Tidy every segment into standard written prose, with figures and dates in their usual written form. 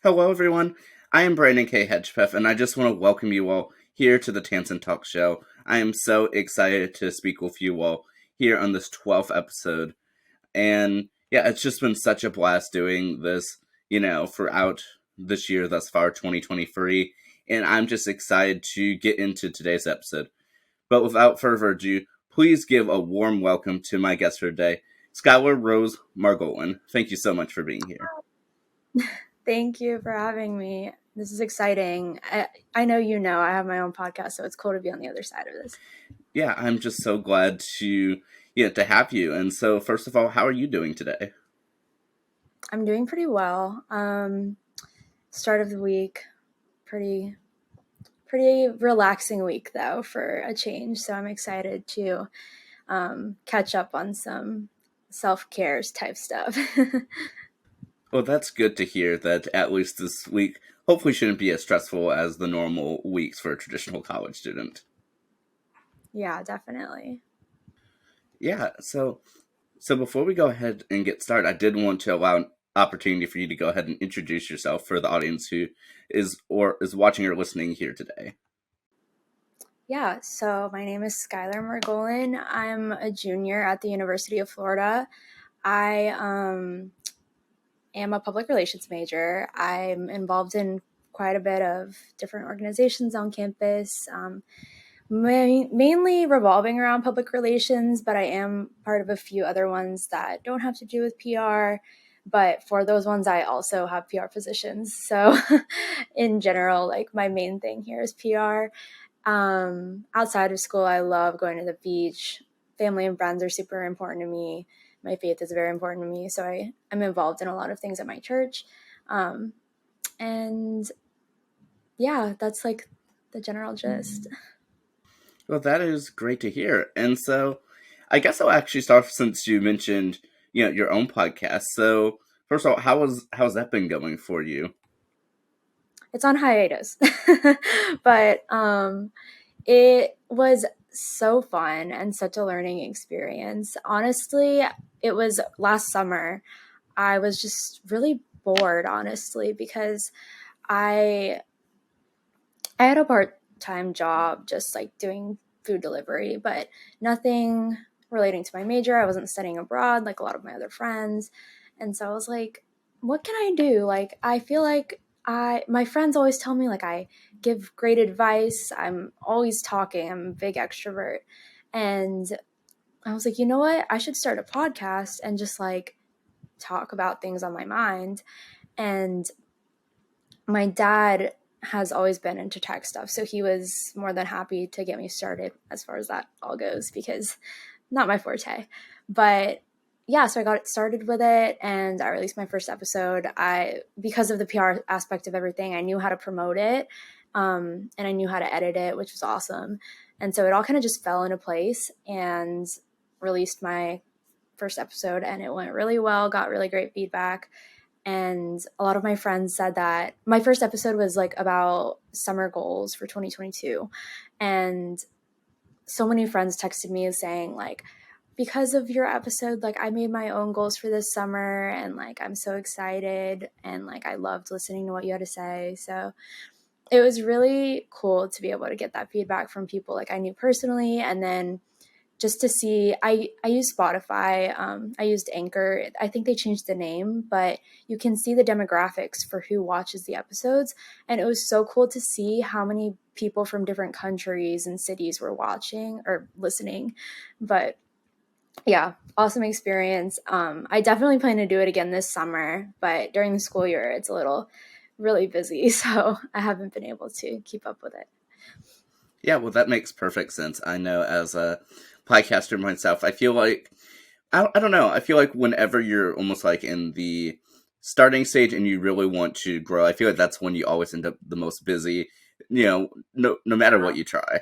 Hello, everyone. I am Brandon K. Hedgepeth, and I just want to welcome you all here to the Tansson Talks show. I am so excited to speak with you all here on this 12th episode. And yeah, it's just been such a blast doing this, throughout this year thus far, 2023. And I'm just excited to get into today's episode. But without further ado, please give a warm welcome to my guest for today, SkylarRose Margolin. Thank you so much for being here. Thank you for having me. This is exciting. I know I have my own podcast, so it's cool to be on the other side of this. Yeah, I'm just so glad to have you. And so, first of all, how are you doing today? I'm doing pretty well. Start of the week, pretty relaxing week though for a change. So I'm excited to catch up on some self-care type stuff. Well, that's good to hear that at least this week hopefully shouldn't be as stressful as the normal weeks for a traditional college student. Yeah, definitely. Yeah, so before we go ahead and get started, I did want to allow an opportunity for you to go ahead and introduce yourself for the audience who is watching or listening here today. Yeah, so my name is Skylar Margolin. I'm a junior at the University of Florida. I am a public relations major. I'm involved in quite a bit of different organizations on campus, mainly revolving around public relations, but I am part of a few other ones that don't have to do with PR. But for those ones, I also have PR positions. So in general, like my main thing here is PR. Outside of school, I love going to the beach. Family and friends are super important to me. My faith is very important to me. So I'm involved in a lot of things at my church. And yeah, that's like the general gist. Well, that is great to hear. And so, I guess I'll actually start since you mentioned, your own podcast. So, first of all, how's that been going for you? It's on hiatus. But it was so fun and such a learning experience. Honestly, it was last summer. I was just really bored, honestly, because I I had a part-time job just like doing food delivery, but nothing relating to my major. I wasn't studying abroad like a lot of my other friends. And so I was like, what can I do? Like I feel like I my friends always tell me like I give great advice. I'm always talking. I'm a big extrovert. And I was like, you know what? I should start a podcast and just like talk about things on my mind. And my dad has always been into tech stuff, so he was more than happy to get me started as far as that all goes, because not my forte. But yeah, so I got started with it and I released my first episode. Because of the PR aspect of everything, I knew how to promote it, and I knew how to edit it, which was awesome. And so it all kind of just fell into place, and released my first episode, and it went really well, got really great feedback. And a lot of my friends said that my first episode was like about summer goals for 2022. And so many friends texted me saying like, because of your episode, like I made my own goals for this summer, and like I'm so excited, and like I loved listening to what you had to say. So it was really cool to be able to get that feedback from people like I knew personally. And then just to see, I use Spotify. I used Anchor. I think they changed the name, but you can see the demographics for who watches the episodes. And it was so cool to see how many people from different countries and cities were watching or listening. But yeah, awesome experience. I definitely plan to do it again this summer, but during the school year, it's a little really busy. So I haven't been able to keep up with it. Yeah, well, that makes perfect sense. I know as a podcaster myself, I feel like I don't know. I feel like whenever you're almost like in the starting stage and you really want to grow, I feel like that's when you always end up the most busy. No matter what you try.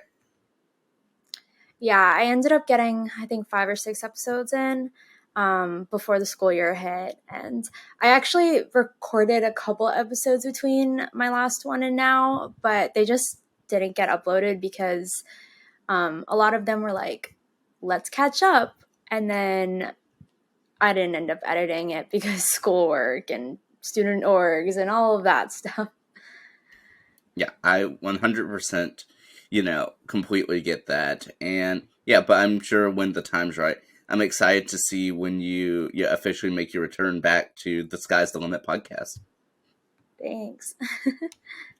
Yeah, I ended up getting, I think, 5 or 6 episodes in before the school year hit. And I actually recorded a couple episodes between my last one and now, but they just didn't get uploaded because a lot of them were like, let's catch up. And then I didn't end up editing it because schoolwork and student orgs and all of that stuff. Yeah, I 100%, completely get that. And yeah, but I'm sure when the time's right, I'm excited to see when you officially make your return back to the Sky's the Limit podcast. Thanks.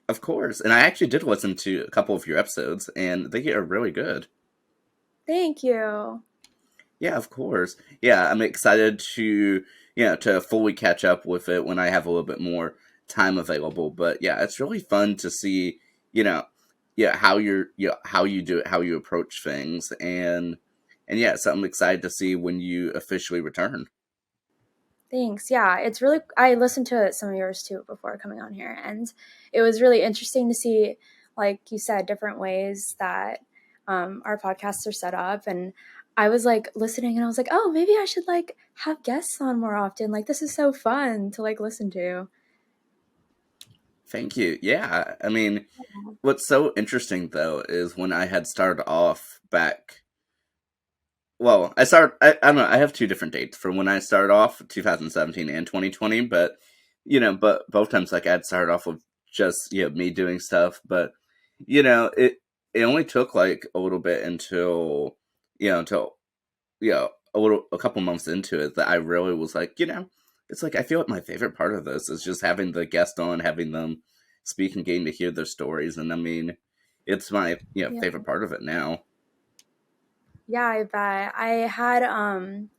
Of course. And I actually did listen to a couple of your episodes, and they are really good. Thank you. Yeah, of course. Yeah, I'm excited to fully catch up with it when I have a little bit more time available. But yeah, it's really fun to see, you know, how you do it, how you approach things, and yeah, so I'm excited to see when you officially return. Thanks. Yeah, it's really, I listened to some of yours too before coming on here, and it was really interesting to see, like you said, different ways that our podcasts are set up. And I was like listening and I was like, oh, maybe I should like have guests on more often. Like, this is so fun to like listen to. Thank you. Yeah, I mean, what's so interesting though is when I had started off back. Well, I don't know. I have two different dates for when I started off, 2017 and 2020. But but both times like I'd started off with just me doing stuff. But it only took like a little bit until a couple months into it that I really was like it's like I feel like my favorite part of this is just having the guest on, having them speak and getting to hear their stories. And I mean, it's my Yeah. favorite part of it now. Yeah, I bet. I had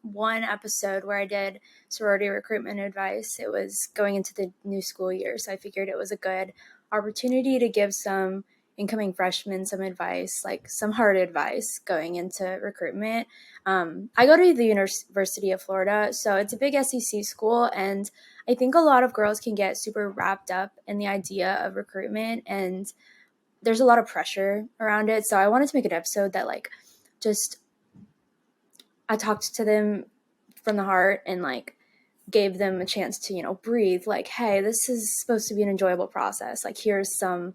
one episode where I did sorority recruitment advice. It was going into the new school year, so I figured it was a good opportunity to give some incoming freshmen some advice, like some hard advice going into recruitment. I go to the University of Florida, so it's a big SEC school, and I think a lot of girls can get super wrapped up in the idea of recruitment, and there's a lot of pressure around it. So I wanted to make an episode that like just I talked to them from the heart and like gave them a chance to, breathe like, hey, this is supposed to be an enjoyable process. Like, here's some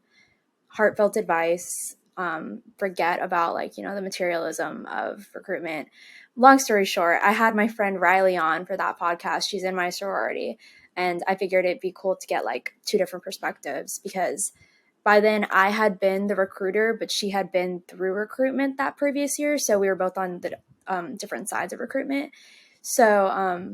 heartfelt advice. Forget about like, the materialism of recruitment. Long story short, I had my friend Riley on for that podcast. She's in my sorority. And I figured it'd be cool to get like two different perspectives because by then I had been the recruiter, but she had been through recruitment that previous year. So we were both on the different sides of recruitment. So,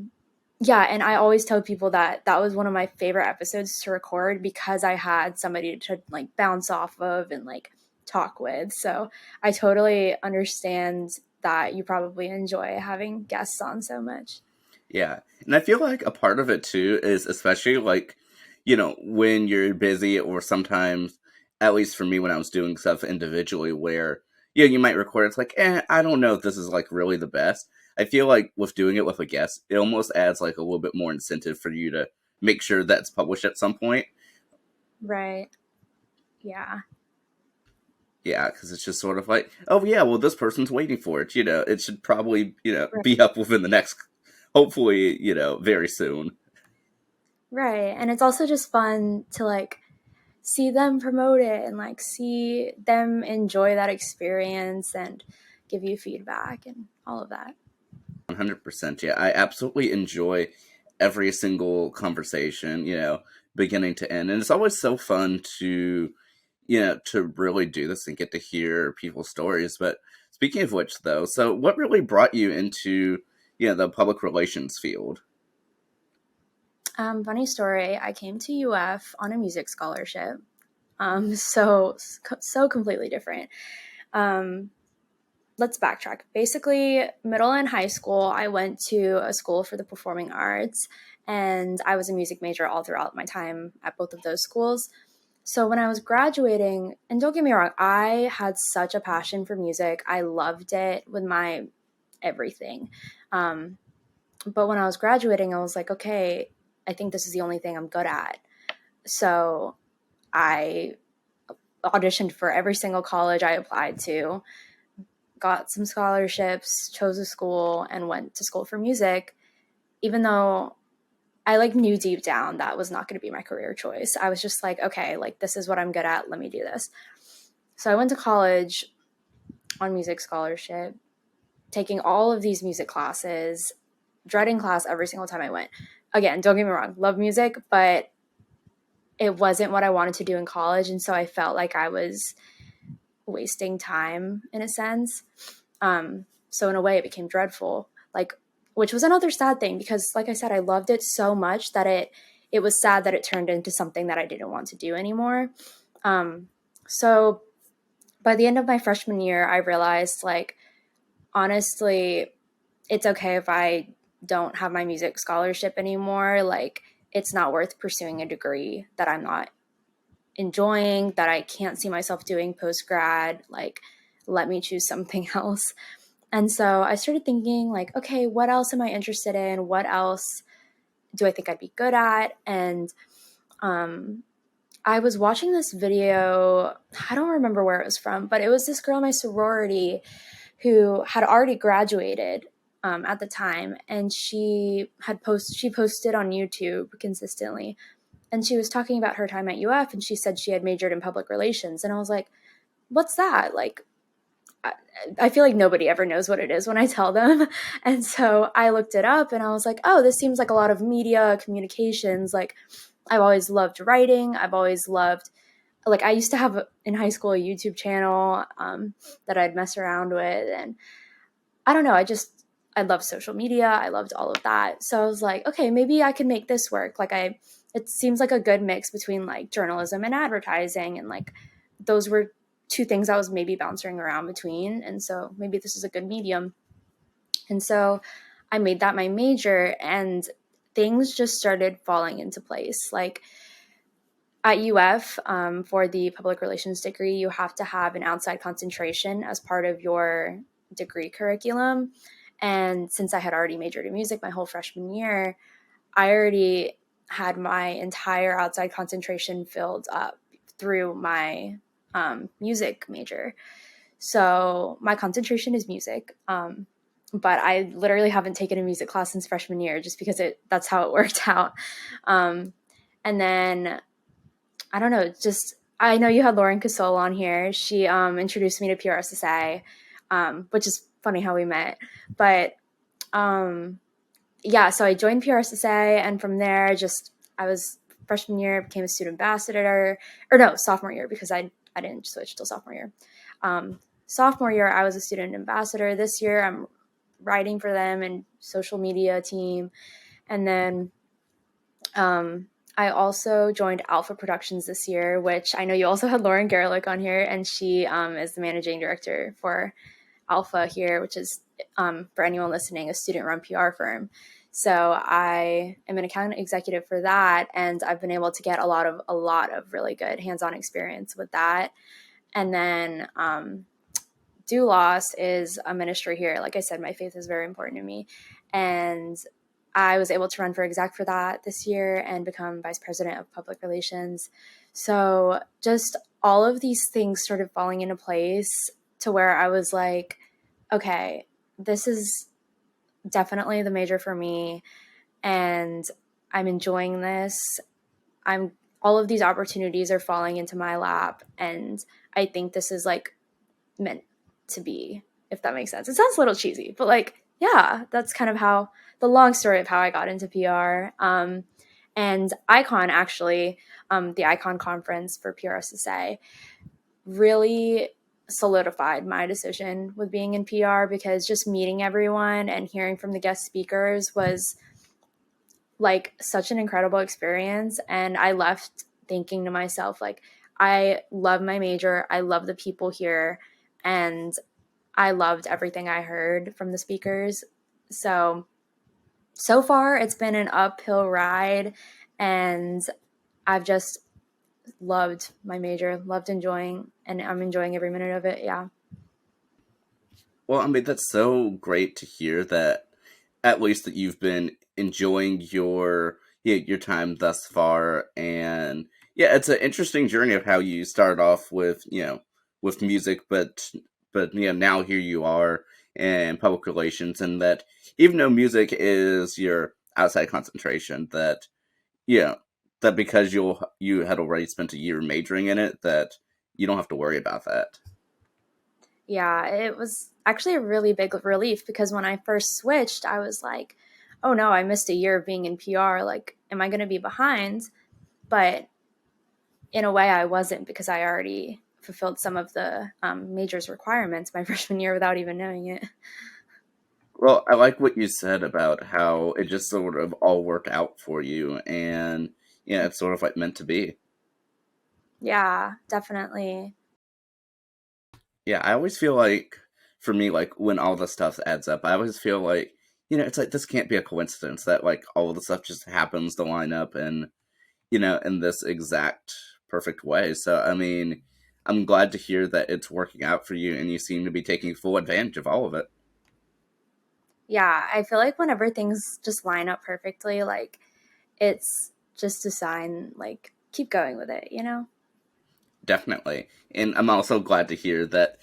yeah, and I always tell people that that was one of my favorite episodes to record because I had somebody to like bounce off of and like talk with. So I totally understand that you probably enjoy having guests on so much. Yeah. And I feel like a part of it too is especially like, when you're busy or sometimes, at least for me when I was doing stuff individually where, you might record, it's like, I don't know if this is like really the best. I feel like with doing it with a guest, it almost adds like a little bit more incentive for you to make sure that's published at some point. Right. Yeah. Yeah, because it's just sort of like, oh yeah, well this person's waiting for it. It should probably Right. be up within the next, hopefully very soon. Right. And it's also just fun to like see them promote it and like see them enjoy that experience and give you feedback and all of that. 100%. Yeah, I absolutely enjoy every single conversation, beginning to end. And it's always so fun to really do this and get to hear people's stories. But speaking of which, though, so what really brought you into, the public relations field? Funny story. I came to UF on a music scholarship. So completely different. Um, let's backtrack. Basically, middle and high school, I went to a school for the performing arts, and I was a music major all throughout my time at both of those schools. So when I was graduating, and don't get me wrong, I had such a passion for music. I loved it with my everything. Um, but when I was graduating, I was like, okay, I think this is the only thing I'm good at. So I auditioned for every single college I applied to, got some scholarships, chose a school, and went to school for music, even though I like knew deep down that was not going to be my career choice. I was just like, okay, like this is what I'm good at. Let me do this. So I went to college on music scholarship, taking all of these music classes, dreading class every single time I went. again, don't get me wrong, love music, but it wasn't what I wanted to do in college. And so I felt like I was wasting time in a sense. So in a way, it became dreadful, like, which was another sad thing because, like I said, I loved it so much that it was sad that it turned into something that I didn't want to do anymore. So by the end of my freshman year, I realized, like, honestly, it's okay if I don't have my music scholarship anymore. Like, it's not worth pursuing a degree that I'm not enjoying, that I can't see myself doing post grad. Like, let me choose something else. And so I started thinking, like, okay, what else am I interested in? What else do I think I'd be good at? And I was watching this video. I don't remember where it was from, but it was this girl in my sorority who had already graduated at the time, and she posted on YouTube consistently, and she was talking about her time at UF, and she said she had majored in public relations, and I was like, "What's that?" Like, I feel like nobody ever knows what it is when I tell them. And so I looked it up and I was like, oh, this seems like a lot of media communications. Like, I've always loved writing. I've always loved, like, I used to have in high school a YouTube channel that I'd mess around with. And I don't know, I love social media. I loved all of that. So I was like, okay, maybe I can make this work. Like, it seems like a good mix between like journalism and advertising. And like, those were two things I was maybe bouncing around between. And so maybe this is a good medium. And so I made that my major, and things just started falling into place. Like, at UF, for the public relations degree, you have to have an outside concentration as part of your degree curriculum. And since I had already majored in music my whole freshman year, I already had my entire outside concentration filled up through my music major. So my concentration is music. But I literally haven't taken a music class since freshman year just because that's how it worked out. And then I don't know, just I know you had Lauren Casol on here. She introduced me to PRSSA, which is funny how we met. But yeah, so I joined PRSSA, and from there, just I was freshman year, became a student ambassador, or no, sophomore year, because I didn't switch till sophomore year. Sophomore year, I was a student ambassador. This year, I'm writing for them and social media team, and then I also joined Alpha Productions this year, which I know you also had Lauren Gerlich on here, and she is the managing director for Alpha here, which is, for anyone listening, a student-run PR firm. So I am an account executive for that, and I've been able to get a lot of really good hands-on experience with that. And then Doulos is a ministry here. Like I said, my faith is very important to me, and I was able to run for exec for that this year and become vice president of public relations. So just all of these things started falling into place to where I was like, okay, this is definitely the major for me, and I'm enjoying this. All of these opportunities are falling into my lap, and I think this is like meant to be, if that makes sense. It sounds a little cheesy, but like, yeah, that's kind of how the long story of how I got into PR. And Icon, actually, the Icon conference for PRSSA really solidified my decision with being in PR, because just meeting everyone and hearing from the guest speakers was like such an incredible experience. And I left thinking to myself, like, I love my major. I love the people here. And I loved everything I heard from the speakers. So far, it's been an uphill ride, and I've just loved my major, loved enjoying, and I'm enjoying every minute of it. Yeah. Well, I mean, that's so great to hear that at least that you've been enjoying your time thus far. And yeah, it's an interesting journey of how you started off with, with music, but now here you are in public relations, and that even though music is your outside concentration, that yeah, that because you had already spent a year majoring in it, that you don't have to worry about that. Yeah, it was actually a really big relief, because when I first switched, I was like, oh no, I missed a year of being in PR. Like, am I going to be behind? But in a way, I wasn't because I already fulfilled some of the majors requirements my freshman year without even knowing it. Well, I like what you said about how it just sort of all worked out for you, and yeah, it's sort of like meant to be. Yeah, definitely. Yeah, I always feel like, for me, like when all the stuff adds up, I always feel like, it's like this can't be a coincidence that like all of the stuff just happens to line up and, in this exact perfect way. So, I mean, I'm glad to hear that it's working out for you and you seem to be taking full advantage of all of it. Yeah, I feel like whenever things just line up perfectly, like it's just a sign, like keep going with it, you know? Definitely. And I'm also glad to hear that,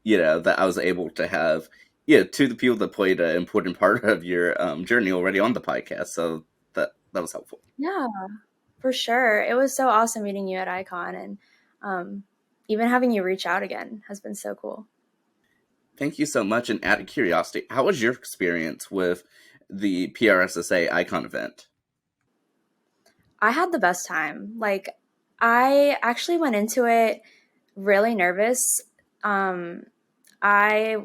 that I was able to have, two of the people that played an important part of your journey already on the podcast. So that was helpful. Yeah, for sure. It was so awesome meeting you at Icon, and um, even having you reach out again has been so cool. Thank you so much. And out of curiosity, how was your experience with the PRSSA Icon event? I had the best time. Like, I actually went into it really nervous. Um, I,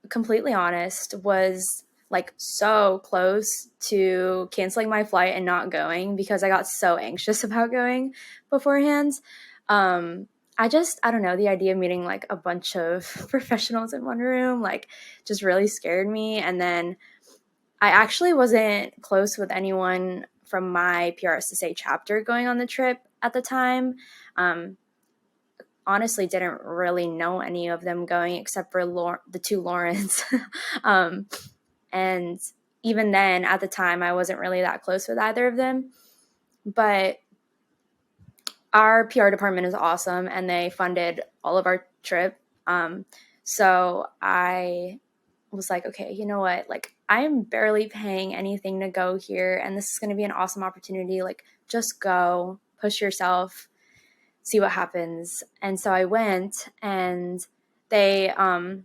completely honest, was like so close to canceling my flight and not going because I got so anxious about going beforehand. Um, I don't know, the idea of meeting like a bunch of professionals in one room, like, just really scared me. And then I actually wasn't close with anyone from my PRSSA chapter going on the trip at the time. Um, Honestly, didn't really know any of them going except for the two Laurens. um, and even then, at the time, I wasn't really that close with either of them. But our PR department is awesome, and they funded all of our trip. So I was like, okay, you know what? Like, I'm barely paying anything to go here, and this is going to be an awesome opportunity. Like, just go, push yourself, see what happens. And so I went, and they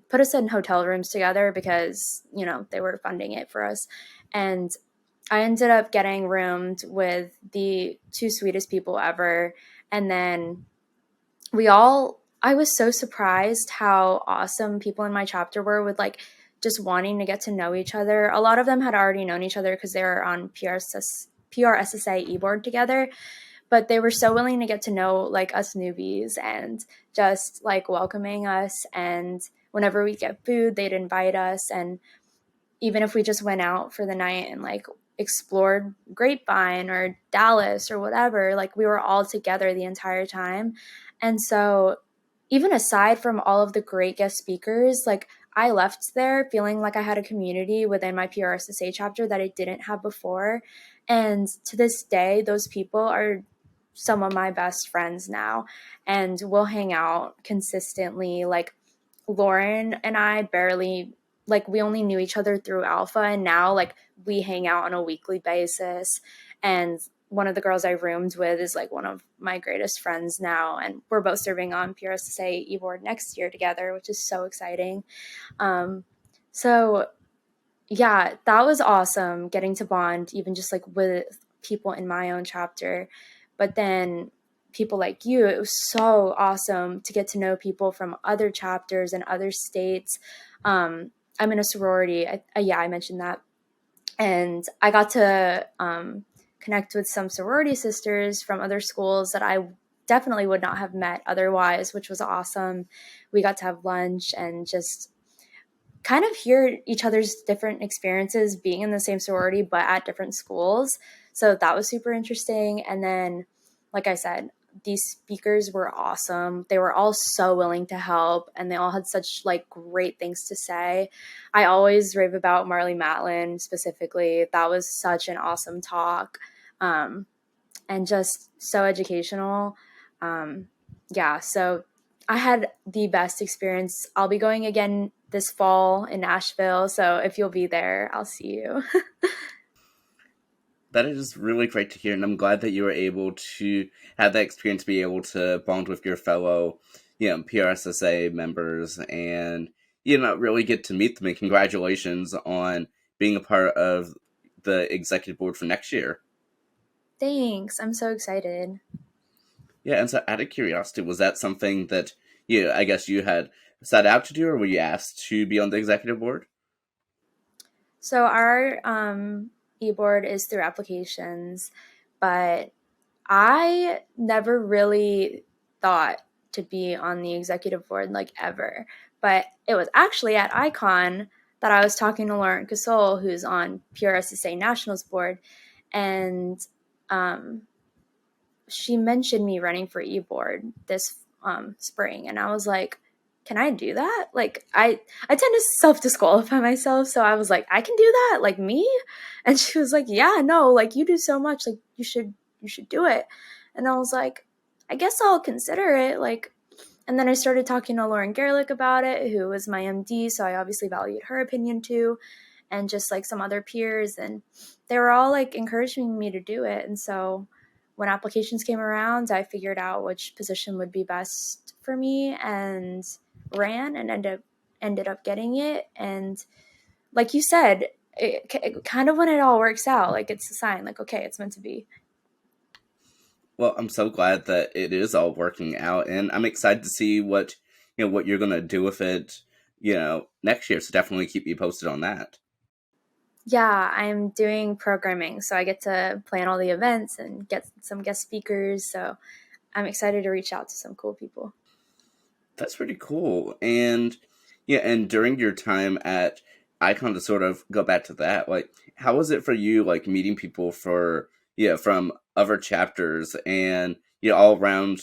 put us in hotel rooms together because, they were funding it for us. And I ended up getting roomed with the two sweetest people ever. And then I was so surprised how awesome people in my chapter were with like just wanting to get to know each other. A lot of them had already known each other because they were on PRSSA e-board together, but they were so willing to get to know like us newbies and just like welcoming us. And whenever we get food, they'd invite us. And even if we just went out for the night and like explored Grapevine or Dallas or whatever, like we were all together the entire time. And so, even aside from all of the great guest speakers, like I left there feeling like I had a community within my PRSSA chapter that I didn't have before. And to this day, those people are some of my best friends now, and we'll hang out consistently. Like Lauren and I barely, like, we only knew each other through Alpha, and now like we hang out on a weekly basis. And one of the girls I roomed with is like one of my greatest friends now, and we're both serving on PRSSA eBoard next year together, which is so exciting. um so yeah, that was awesome getting to bond even just like with people in my own chapter. But then people like you, it was so awesome to get to know people from other chapters and other states. I'm in a sorority. Yeah, I mentioned that. And I got to connect with some sorority sisters from other schools that I definitely would not have met otherwise, which was awesome. We got to have lunch and just kind of hear each other's different experiences being in the same sorority but at different schools. So that was super interesting. And then, like I said, these speakers were awesome. They were all so willing to help, and they all had such like great things to say. I always rave about Marley Matlin specifically. That was such an awesome talk, and just so educational. Um, yeah, so I had the best experience. I'll be going again this fall in Nashville. So if you'll be there, I'll see you. That is really great to hear, and I'm glad that you were able to have that experience, be able to bond with your fellow, PRSSA members, and really get to meet them. And congratulations on being a part of the executive board for next year. Thanks. I'm so excited. Yeah, and so out of curiosity, was that something that I guess you had set out to do, or were you asked to be on the executive board? So our e-board is through applications, but I never really thought to be on the executive board like ever. But it was actually at Icon that I was talking to Lauren Casol, who's on PRSSA Nationals board, and um, she mentioned me running for e-board this spring, and I was like, can I do that? Like I tend to self-disqualify myself, so I was like, I can do that, like me? And she was like, yeah, no, like you do so much, like you should do it. And I was like, I guess I'll consider it. Like, and then I started talking to Lauren Gerlich about it, who was my MD, so I obviously valued her opinion too, and just like some other peers, and they were all like encouraging me to do it. And so when applications came around, I figured out which position would be best for me and ran and ended up getting it. And like you said, it kind of when it all works out, like it's a sign, like okay, it's meant to be. Well, I'm so glad that it is all working out, and I'm excited to see what you're gonna do with it, next year. So definitely keep me posted on that. Yeah, I'm doing programming, so I get to plan all the events and get some guest speakers. So I'm excited to reach out to some cool people. That's pretty cool. And yeah, and during your time at Icon, to sort of go back to that, like, how was it for you, like meeting people from other chapters and all around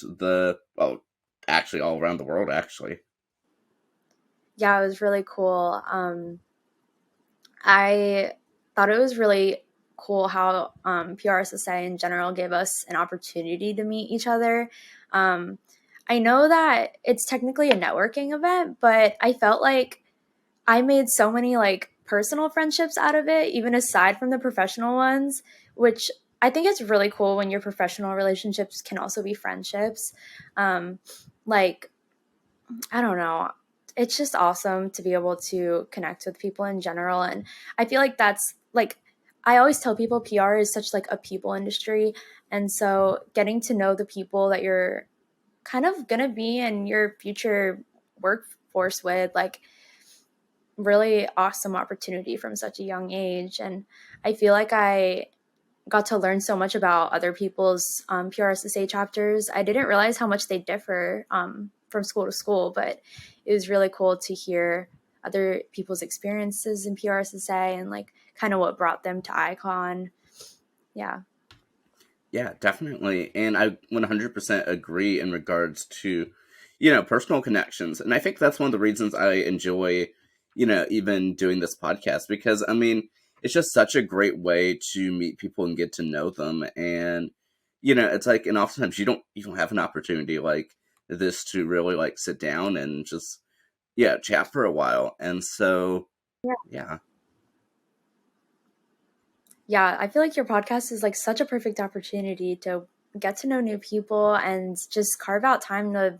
actually all around the world, actually. Yeah, it was really cool. I thought it was really cool how PRSSA in general gave us an opportunity to meet each other. Um, I know that it's technically a networking event, but I felt like I made so many like personal friendships out of it, even aside from the professional ones, which I think it's really cool when your professional relationships can also be friendships. Um, like I don't know. It's just awesome to be able to connect with people in general. And I feel like that's like, I always tell people PR is such like a people industry. And so getting to know the people that you're kind of going to be in your future workforce with, like, really awesome opportunity from such a young age. And I feel like I got to learn so much about other people's PRSSA chapters. I didn't realize how much they differ from school to school, but it was really cool to hear other people's experiences in PRSSA and like kind of what brought them to Icon. Yeah. Yeah, definitely. And I 100% agree in regards to, personal connections. And I think that's one of the reasons I enjoy, even doing this podcast, because I mean, it's just such a great way to meet people and get to know them. And, it's like, and oftentimes you don't have an opportunity like this to really like sit down and just, chat for a while. And so, Yeah. yeah. Yeah. I feel like your podcast is like such a perfect opportunity to get to know new people and just carve out time to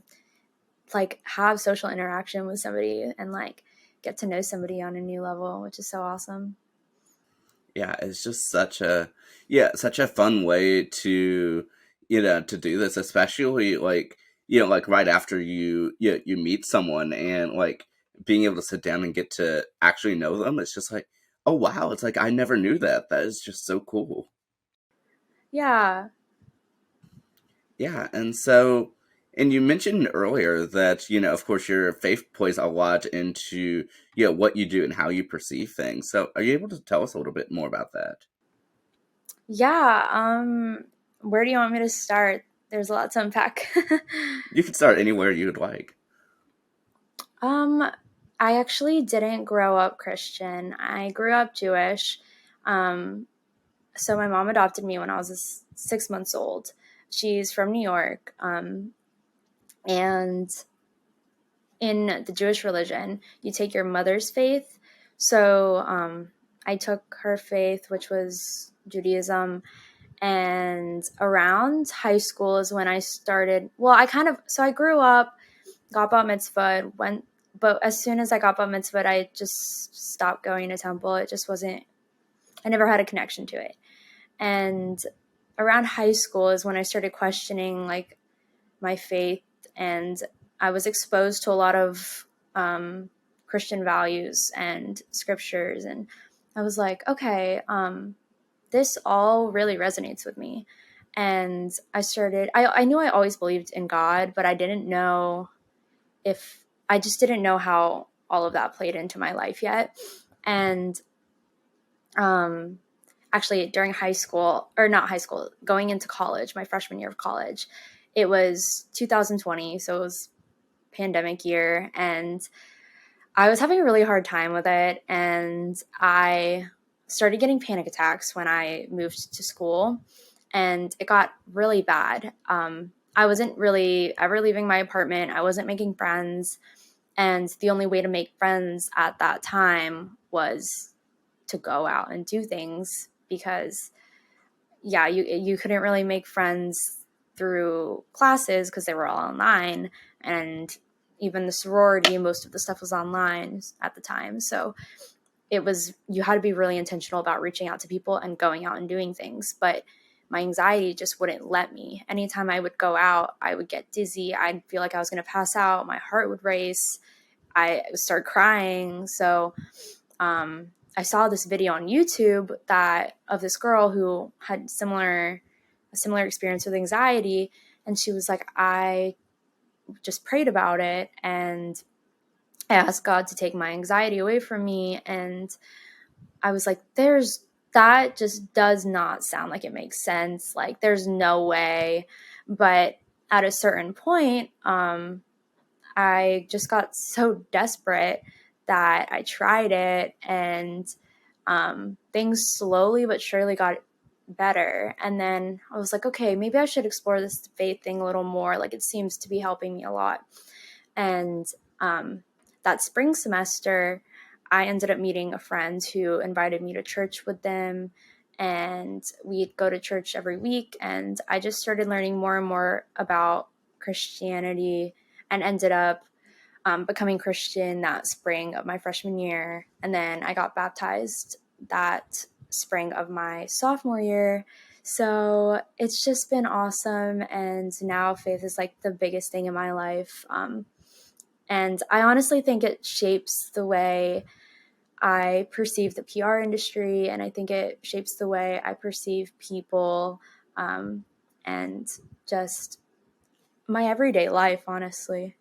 like have social interaction with somebody and like get to know somebody on a new level, which is so awesome. Yeah, it's just such a fun way to to do this, especially like like right after you meet someone and like being able to sit down and get to actually know them. It's just like, oh wow, it's like I never knew that. That is just so cool. Yeah. Yeah, and so, and you mentioned earlier that of course your faith plays a lot into what you do and how you perceive things. So are you able to tell us a little bit more about that? Yeah. Where do you want me to start? There's a lot to unpack. You can start anywhere you would like. um, I actually didn't grow up Christian. I grew up Jewish. Um, so my mom adopted me when I was 6 months old. She's from New York. And in the Jewish religion, you take your mother's faith. So I took her faith, which was Judaism. And around high school is when I started. Well, I grew up, got bat mitzvah, but as soon as I got bat mitzvah, I just stopped going to temple. It just wasn't I never had a connection to it. And around high school is when I started questioning like my faith, and I was exposed to a lot of Christian values and scriptures, and I was like, okay, this all really resonates with me. And I knew I always believed in God, but I didn't know if I just didn't know how all of that played into my life yet. And um, actually, during high school, or not high school, going into college, my freshman year of college, it was 2020. So it was pandemic year. And I was having a really hard time with it. And I started getting panic attacks when I moved to school. And it got really bad. I wasn't really ever leaving my apartment. I wasn't making friends. And the only way to make friends at that time was to go out and do things, because yeah, you couldn't really make friends through classes because they were all online, and even the sorority, most of the stuff was online at the time. So it was, you had to be really intentional about reaching out to people and going out and doing things. But my anxiety just wouldn't let me. Anytime I would go out, I would get dizzy. I'd feel like I was going to pass out. My heart would race. I would start crying. So I saw this video on YouTube that of this girl who had a similar experience with anxiety, and she was like, I just prayed about it, and I asked God to take my anxiety away from me. And I was like, there's that just does not sound like it makes sense. Like, there's no way. But at a certain point, I just got so desperate that I tried it, and things slowly but surely got better. And then I was like, okay, maybe I should explore this faith thing a little more. Like, it seems to be helping me a lot. And that spring semester, I ended up meeting a friend who invited me to church with them. And we'd go to church every week. And I just started learning more and more about Christianity, and ended up becoming Christian that spring of my freshman year. And then I got baptized that spring of my sophomore year. So it's just been awesome. And now faith is like the biggest thing in my life. And I honestly think it shapes the way I perceive the PR industry, and I think it shapes the way I perceive people, and just my everyday life, honestly.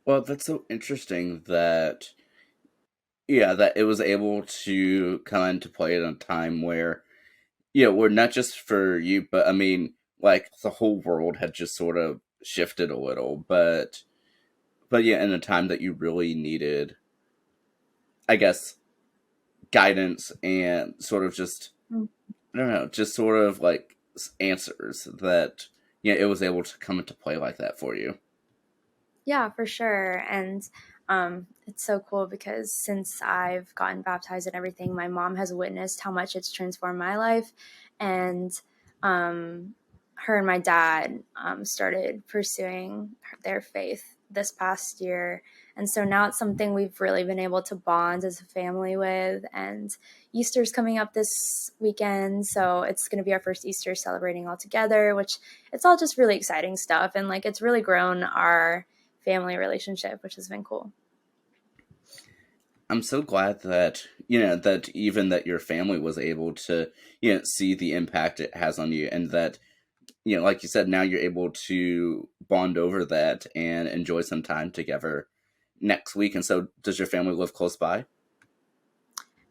Well, that's so interesting that, yeah, that it was able to come into play at a time where, where not just for you, but I mean, like the whole world had just sort of shifted a little, but yeah, in a time that you really needed, I guess, guidance and sort of just, I don't know, just sort of like answers that, it was able to come into play like that for you. Yeah, for sure. And it's so cool because since I've gotten baptized and everything, my mom has witnessed how much it's transformed my life. And her and my dad started pursuing their faith this past year. And so now it's something we've really been able to bond as a family with. And Easter's coming up this weekend. So it's going to be our first Easter celebrating all together, which it's all just really exciting stuff. And like, it's really grown our family relationship, which has been cool. I'm so glad that, that even that your family was able to, see the impact it has on you, and that, like you said, now you're able to bond over that and enjoy some time together next week. And so, does your family live close by?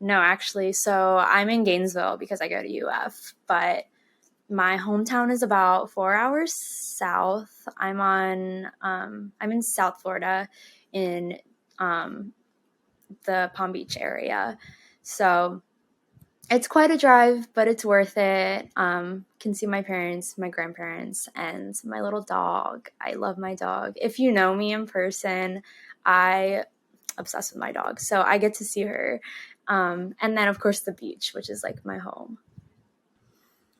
No, actually, so I'm in Gainesville because I go to UF, but my hometown is about 4 hours south. I'm in South Florida, in um, the Palm Beach area. So it's quite a drive, but it's worth it. Can see my parents, my grandparents, and my little dog. I love my dog. If you know me in person, I obsessed with my dog. So I get to see her. And then of course the beach, which is like my home.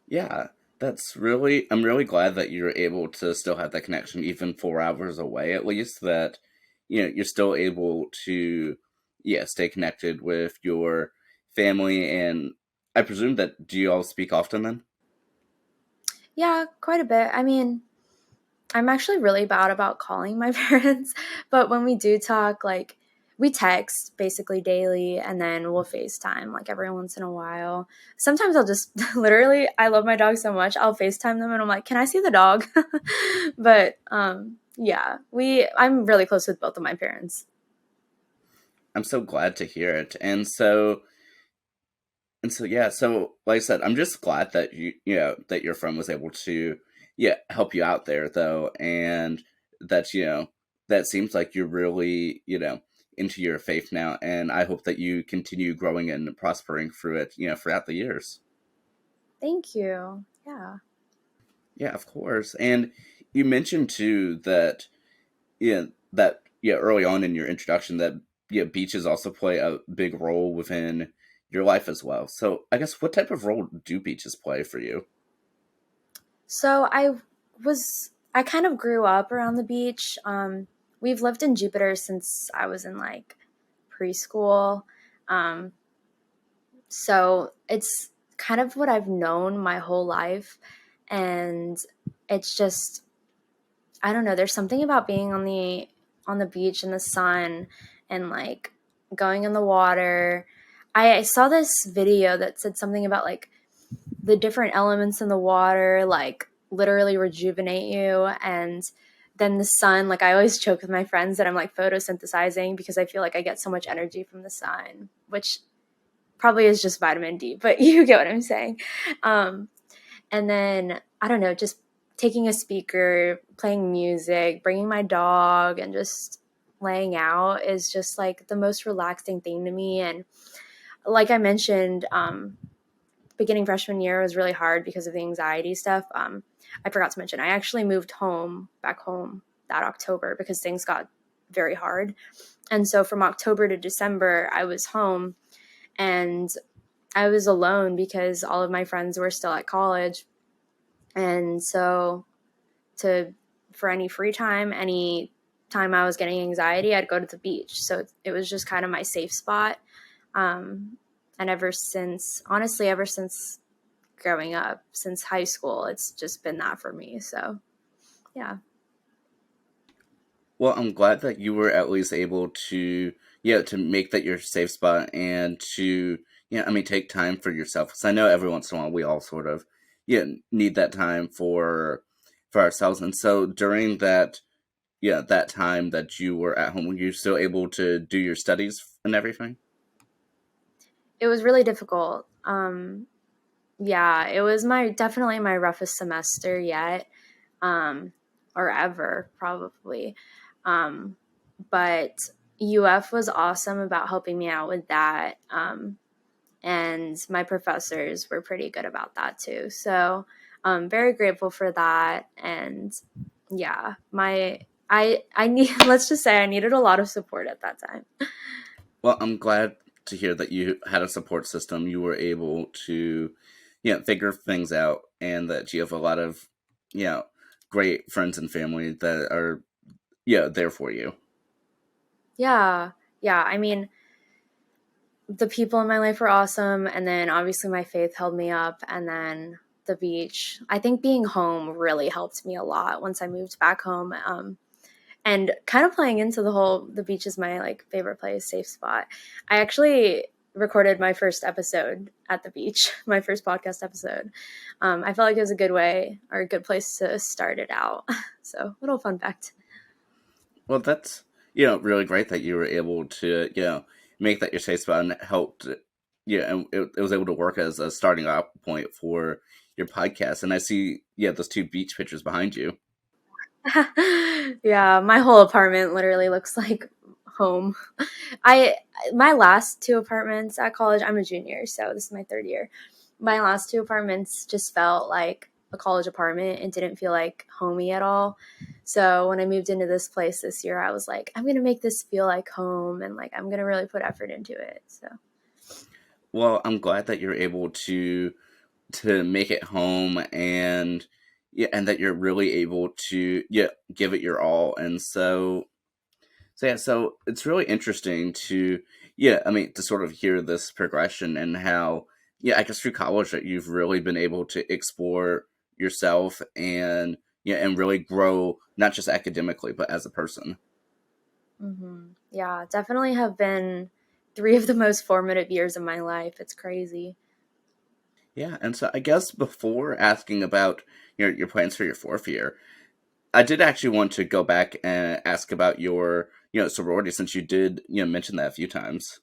Yeah, I'm really glad that you're able to still have that connection, even 4 hours away, at least, that, you're still able to, yeah, stay connected with your family, and I presume that do you all speak often then? Yeah, quite a bit. I mean, I'm actually really bad about calling my parents, but when we do talk, like we text basically daily and then we'll FaceTime like every once in a while. Sometimes I'll just literally, I love my dog so much, I'll FaceTime them and I'm like, "Can I see the dog?" But yeah, I'm really close with both of my parents. I'm so glad to hear it. And so yeah, so like I said, I'm just glad that that your friend was able to help you out there though, and that that seems like you're really into your faith now, and I hope that you continue growing and prospering through it throughout the years. Thank you. Yeah. Yeah, of course. And you mentioned too that early on in your introduction that beaches also play a big role within your life as well. So I guess what type of role do beaches play for you? So I kind of grew up around the beach. We've lived in Jupiter since I was in like preschool. Um, so it's kind of what I've known my whole life. And it's just, I don't know, there's something about being on the beach in the sun and like going in the water. I saw this video that said something about like the different elements in the water like literally rejuvenate you, and then the sun, like I always joke with my friends that I'm like photosynthesizing because I feel like I get so much energy from the sun, which probably is just vitamin D, but you get what I'm saying. um, and then I don't know, just taking a speaker, playing music, bringing my dog, and just laying out is just like the most relaxing thing to me. And like I mentioned, beginning freshman year was really hard because of the anxiety stuff. I forgot to mention, I actually moved back home that October because things got very hard. And so from October to December, I was home and I was alone because all of my friends were still at college. And so to for any free time, any time I was getting anxiety, I'd go to the beach. So it was just kind of my safe spot. And ever since growing up, since high school, it's just been that for me. So, yeah. Well, I'm glad that you were at least able to to make that your safe spot and to I mean take time for yourself, because I know every once in a while we all sort of need that time for ourselves. And so during that time that you were at home, were you still able to do your studies and everything? It was really difficult. Yeah, it was definitely my roughest semester yet, um, or ever, probably. Um, but UF was awesome about helping me out with that. And my professors were pretty good about that too. So I'm very grateful for that. And yeah, I need, let's just say I needed a lot of support at that time. Well, I'm glad to hear that you had a support system. You were able to, figure things out, and that you have a lot of, you know, great friends and family that are, there for you. Yeah. Yeah. I mean, the people in my life were awesome. And then obviously my faith held me up. And then the beach, I think being home really helped me a lot once I moved back home. And kind of playing into the beach is my like favorite place, safe spot. I actually recorded my first episode at the beach, my first podcast episode. I felt like it was a good way or a good place to start it out. So, little fun fact. Well, that's really great that you were able to make that your safe spot and helped. Yeah, and it was able to work as a starting out point for your podcast. And I see those two beach pictures behind you. Yeah, my whole apartment literally looks like home. I my last two apartments at college, I'm a junior, so this is my third year. My last two apartments just felt like a college apartment and didn't feel like homey at all. So when I moved into this place this year, I was like, I'm gonna make this feel like home and like I'm gonna really put effort into it. So Well, I'm glad that you're able to make it home, and and that you're really able to give it your all. And so it's really interesting to yeah, I mean, to sort of hear this progression and how, yeah, I guess through college that you've really been able to explore yourself and, yeah, and really grow, not just academically, but as a person. Yeah, definitely have been three of the most formative years of my life. It's crazy. Yeah, and so I guess before asking about your plans for your fourth year, I did actually want to go back and ask about your sorority since you did mention that a few times.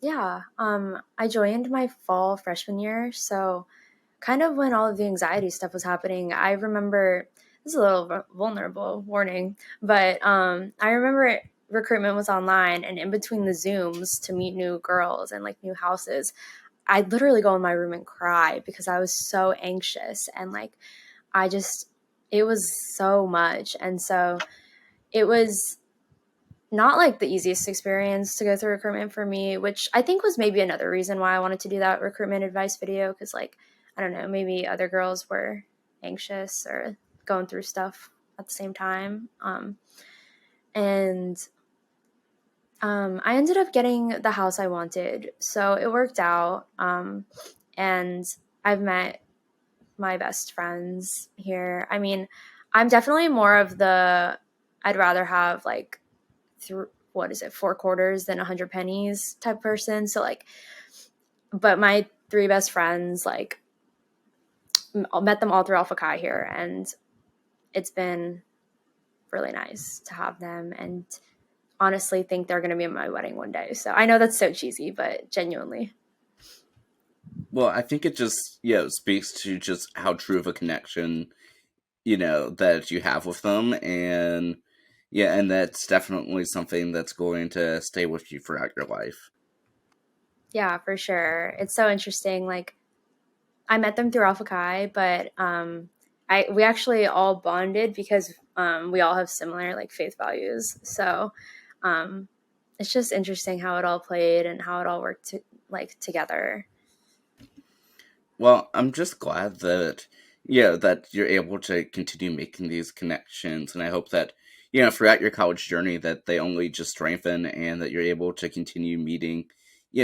Yeah, I joined my fall freshman year, so kind of when all of the anxiety stuff was happening, I remember this is a little vulnerable warning, but I remember recruitment was online, and in between the Zooms to meet new girls and like new houses, I'd literally go in my room and cry because I was so anxious and like I just it was so much, and so it was not like the easiest experience to go through recruitment for me, which I think was maybe another reason why I wanted to do that recruitment advice video. Cause, like, I don't know, maybe other girls were anxious or going through stuff at the same time. And I ended up getting the house I wanted. So it worked out. And I've met my best friends here. I mean, I'm definitely more of I'd rather have like what is it, 4 quarters than 100 pennies type person. So like, but my three best friends, like, I met them all through Alpha Chi here, and it's been really nice to have them. And honestly, think they're going to be at my wedding one day. So I know that's so cheesy, but genuinely, Well, I think it just speaks to just how true of a connection that you have with them, and yeah, and that's definitely something that's going to stay with you throughout your life. yeah, for sure. It's so interesting. Like, I met them through Alpha Chi, but we actually all bonded because we all have similar like faith values. So um, it's just interesting how it all played and how it all worked together. Well, I'm just glad that that you're able to continue making these connections, and I hope that throughout your college journey that they only just strengthen, and that you're able to continue meeting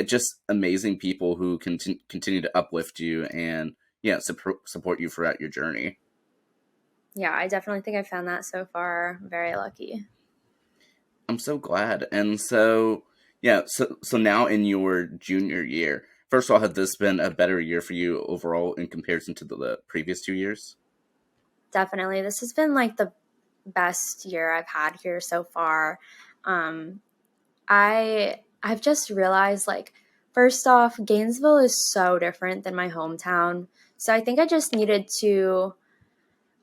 just amazing people who continue to uplift you and support you throughout your journey. Yeah, I definitely think I found that so far. I'm very lucky. I'm so glad. And so, so now in your junior year, first of all, had this been a better year for you overall in comparison to the previous 2 years? Definitely. This has been like the best year I've had here so far. Um, I've just realized, like, first off, Gainesville is so different than my hometown. So I think I just needed to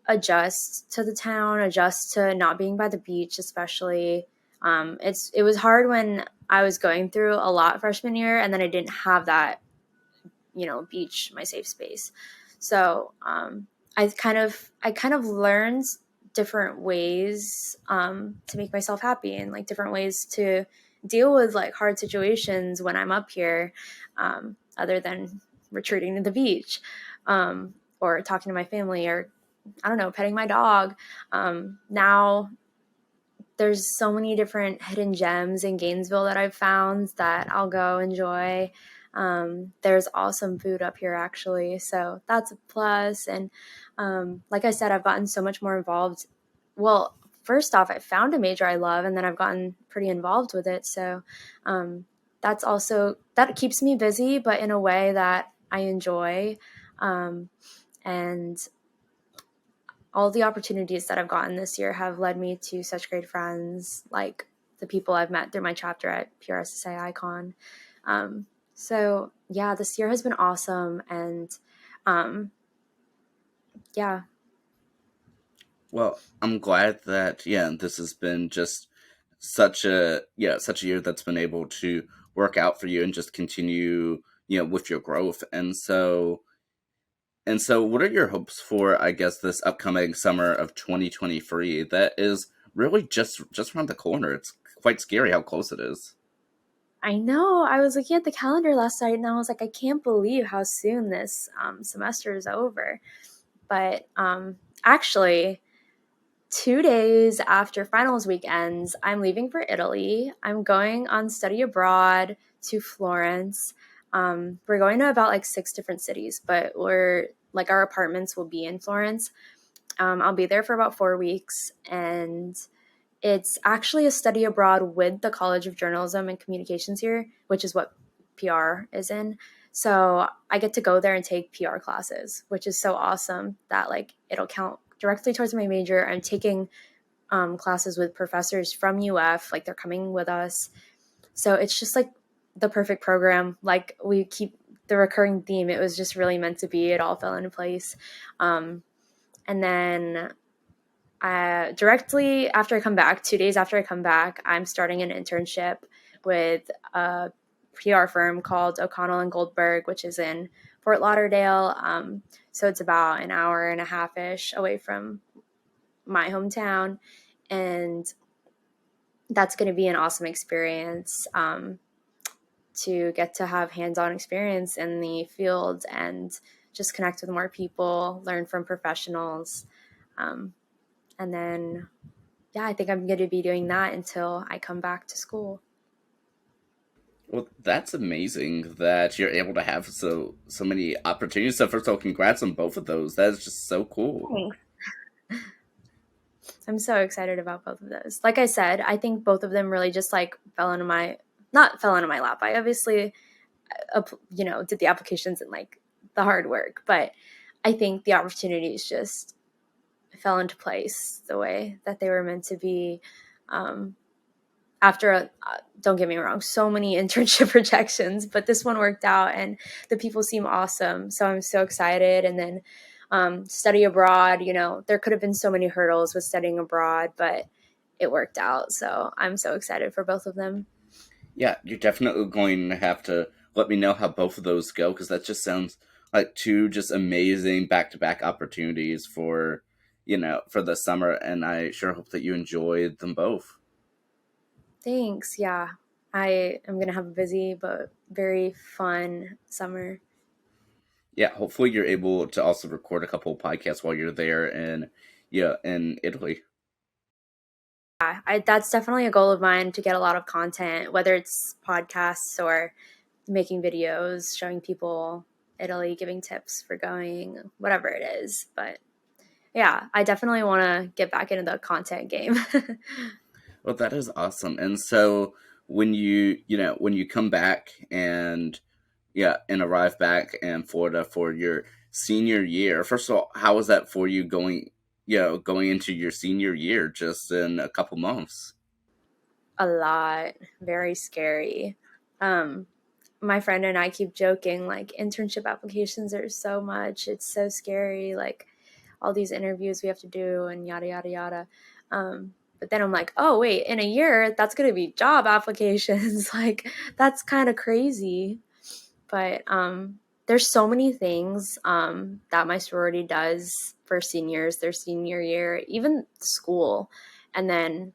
adjust to the town, adjust to not being by the beach, especially. It was hard when I was going through a lot freshman year, and then I didn't have that, beach, my safe space. So I kind of learned different ways to make myself happy, and like different ways to deal with like hard situations when I'm up here, other than retreating to the beach, or talking to my family, or I don't know, petting my dog. Now there's so many different hidden gems in Gainesville that I've found that I'll go enjoy. There's awesome food up here, actually, so that's a plus. And like I said, I've gotten so much more involved. Well, first off, I found a major I love, and then I've gotten pretty involved with it. So that keeps me busy, but in a way that I enjoy. Um, and all the opportunities that I've gotten this year have led me to such great friends, like the people I've met through my chapter at PRSSA Icon. So yeah, this year has been awesome, and um, yeah, Well, I'm glad that this has been just such a year that's been able to work out for you and just continue with your growth. And so, what are your hopes for, I guess, this upcoming summer of 2023 that is really just around the corner? It's quite scary how close it is. I know. I was looking at the calendar last night, and I was like, I can't believe how soon this semester is over. But actually, 2 days after finals weekends, I'm leaving for Italy. I'm going on study abroad to Florence. We're going to about like 6 different cities, but we're like our apartments will be in Florence. I'll be there for about 4 weeks, and it's actually a study abroad with the College of Journalism and Communications here, which is what PR is in. So I get to go there and take PR classes, which is so awesome that like it'll count directly towards my major. I'm taking classes with professors from UF, like they're coming with us. So it's just like the perfect program. Like we keep the recurring theme. It was just really meant to be. It all fell into place. And then directly after I come back, 2 days after I come back, I'm starting an internship with a PR firm called O'Connell and Goldberg, which is in Fort Lauderdale. So it's about an hour and a half ish away from my hometown. And that's going to be an awesome experience to get to have hands-on experience in the field and just connect with more people, learn from professionals. And then, yeah, I think I'm going to be doing that until I come back to school. Well, that's amazing that you're able to have so many opportunities. So first of all, congrats on both of those. That is just so cool. Thanks. I'm so excited about both of those. Like I said, I think both of them really just like not fell into my lap. I obviously, did the applications and like the hard work, but I think the opportunities just fell into place the way that they were meant to be. After, don't get me wrong, so many internship rejections, but this one worked out and the people seem awesome. So I'm so excited. And then study abroad, there could have been so many hurdles with studying abroad, but it worked out. So I'm so excited for both of them. Yeah, you're definitely going to have to let me know how both of those go, because that just sounds like two just amazing back-to-back opportunities for the summer, and I sure hope that you enjoy them both. Thanks. Yeah. I am going to have a busy but very fun summer. Yeah, hopefully you're able to also record a couple of podcasts while you're there in Italy. Yeah, that's definitely a goal of mine to get a lot of content, whether it's podcasts or making videos, showing people Italy, giving tips for going, whatever it is. But yeah, I definitely want to get back into the content game. Well, that is awesome. And so when you come back and arrive back in Florida for your senior year, first of all, how was that for you going into your senior year just in a couple months? A lot, very scary. Um, my friend and I keep joking, like, internship applications are so much, it's so scary, like, all these interviews we have to do and yada, yada, yada. But then I'm like, oh, wait, in a year, that's going to be job applications. Like, that's kind of crazy. But there's so many things that my sorority does for seniors, their senior year, even school, and then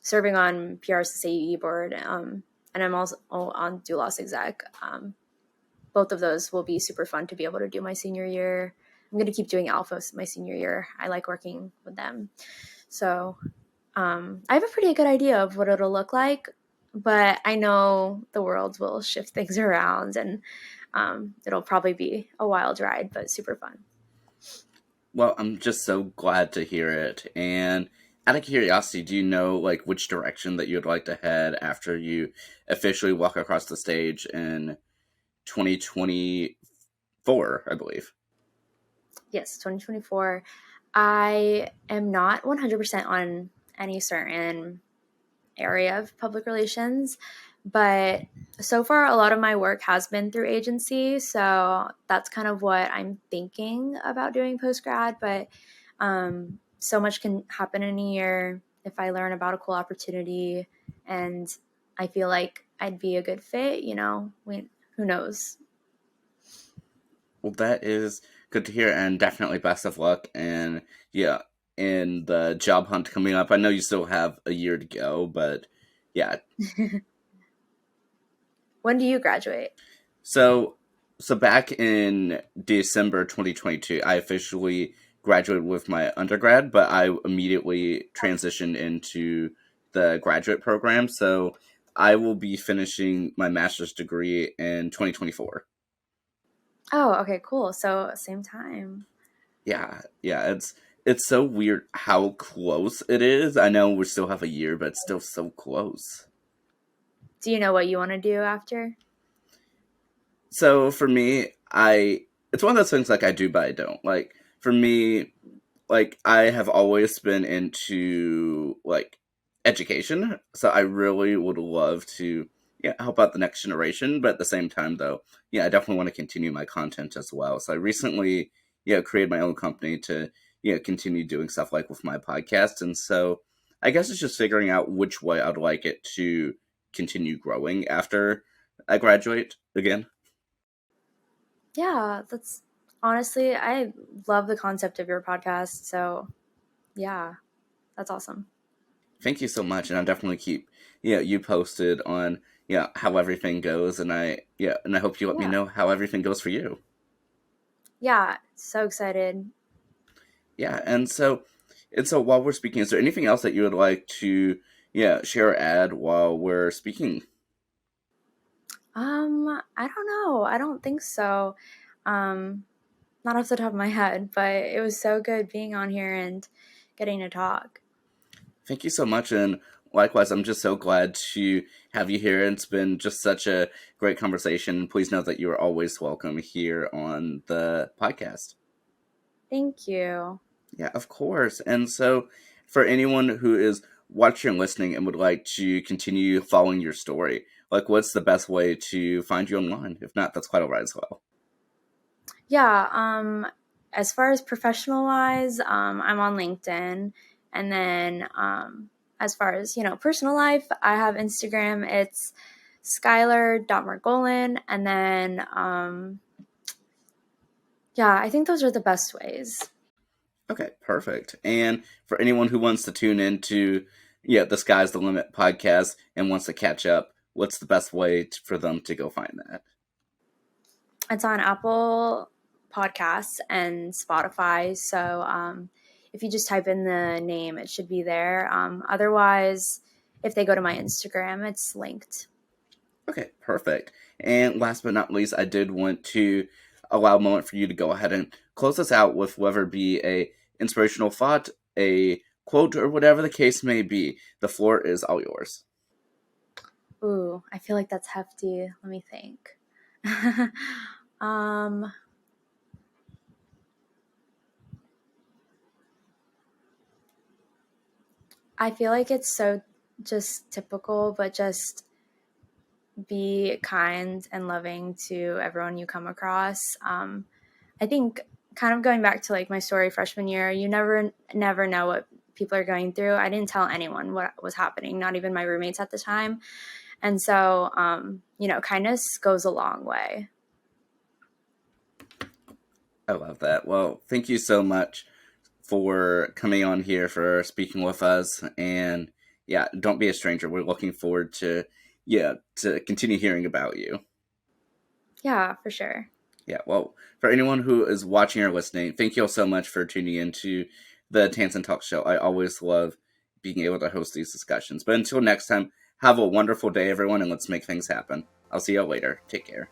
serving on PR's SAE board. And I'm also on Doulos exec. Both of those will be super fun to be able to do my senior year. I'm going to keep doing Alpha my senior year. I like working with them. So I have a pretty good idea of what it'll look like, but I know the world will shift things around, and it'll probably be a wild ride, but super fun. Well, I'm just so glad to hear it. And out of curiosity, do you know like which direction that you'd like to head after you officially walk across the stage in 2024, I believe? Yes, 2024. I am not 100% on any certain area of public relations, but so far a lot of my work has been through agency, so that's kind of what I'm thinking about doing post grad. But so much can happen in a year if I learn about a cool opportunity and I feel like I'd be a good fit. Who knows? Well, that is good to hear, and definitely best of luck. And yeah, in the job hunt coming up, I know you still have a year to go, but yeah. When do you graduate? So, so back in December 2022, I officially graduated with my undergrad, but I immediately transitioned into the graduate program. So I will be finishing my master's degree in 2024. Oh, okay, cool. So same time. Yeah, yeah, it's so weird how close it is. I know we still have a year, but it's still so close. Do you know what you want to do after? So for me, it's one of those things like I do but I don't. Like for me, like I have always been into like education, so I really would love to help out the next generation, but at the same time though, I definitely want to continue my content as well. So I recently created my own company to continue doing stuff like with my podcast, and so I guess it's just figuring out which way I'd like it to continue growing after I graduate again. Yeah, that's honestly, I love the concept of your podcast. So, yeah, that's awesome. Thank you so much, and I'll definitely keep you posted on how everything goes, and I hope you let me Yeah. know how everything goes for you. Yeah, so excited. Yeah, and so while we're speaking, is there anything else that you would like to share or add while we're speaking? I don't know. I don't think so. Um, Not off the top of my head, but it was so good being on here and getting to talk. Thank you so much, and likewise, I'm just so glad to have you here. It's been just such a great conversation. Please know that you are always welcome here on the podcast. Thank you. Yeah, of course. And so, for anyone who is watching and listening and would like to continue following your story, like what's the best way to find you online? If not, that's quite all right as well. Yeah, as far as professional wise, I'm on LinkedIn. And then as far as, personal life, I have Instagram. It's Skylar.Margolin. And then, yeah, I think those are the best ways. Okay, perfect. And for anyone who wants to tune into the Sky's the Limit podcast and wants to catch up, what's the best way for them to go find that? It's on Apple Podcasts and Spotify. So if you just type in the name, it should be there. Otherwise, if they go to my Instagram, it's linked. Okay, perfect. And last but not least, I did want to allow a moment for you to go ahead and close us out with whether it be a inspirational thought, a quote, or whatever the case may be. The floor is all yours. Ooh, I feel like that's hefty. Let me think. um, I feel like it's so just typical, but just be kind and loving to everyone you come across. I think kind of going back to like my story freshman year, you never know what people are going through. I didn't tell anyone what was happening, not even my roommates at the time. And so, kindness goes a long way. I love that. Well, thank you so much for coming on here, for speaking with us. And don't be a stranger. We're looking forward to continue hearing about you. Yeah, for sure. Yeah, well, for anyone who is watching or listening, thank you all so much for tuning into the Tansson Talks show. I always love being able to host these discussions. But until next time, have a wonderful day, everyone, and let's make things happen. I'll see you all later. Take care.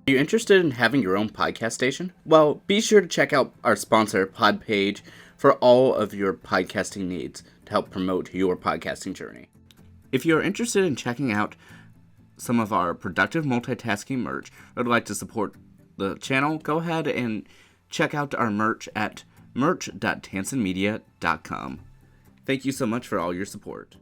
Are you interested in having your own podcast station? Well, be sure to check out our sponsor, Podpage, for all of your podcasting needs to help promote your podcasting journey. If you are interested in checking out some of our productive multitasking merch or would like to support the channel, go ahead and check out our merch at merch.tanssonmedia.com. Thank you so much for all your support.